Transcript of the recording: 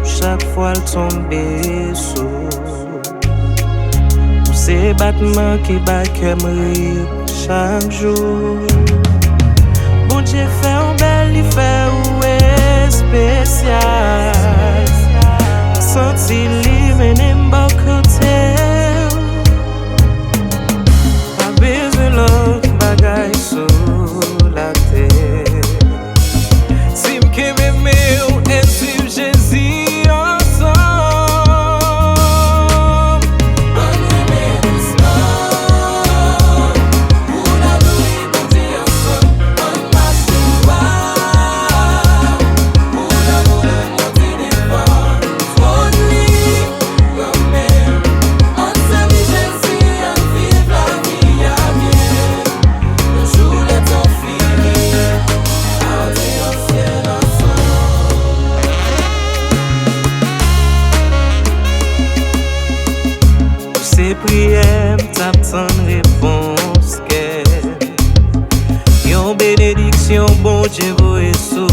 chaque fois le tombe sous. Ces battements qui battent rire chaque jour. Bondye fait un bel, il fait où est spécial. Santi li mennen kote. Pas besoin l'autre bagay sous latè. Si m'keme ou et swiv Jezi Ansanm. On renmen dousman. Pour l'adorer Bondye ensemble. On mache pour l'amour de monte devan. Renmen, on sèvi Jezi en vive la vie à bien. Le jour le temps fini, aller en ciel ensemble. Ces prières t'attendent réponse qu'elle. Yon bénédiction, bon Dieu, vous et sous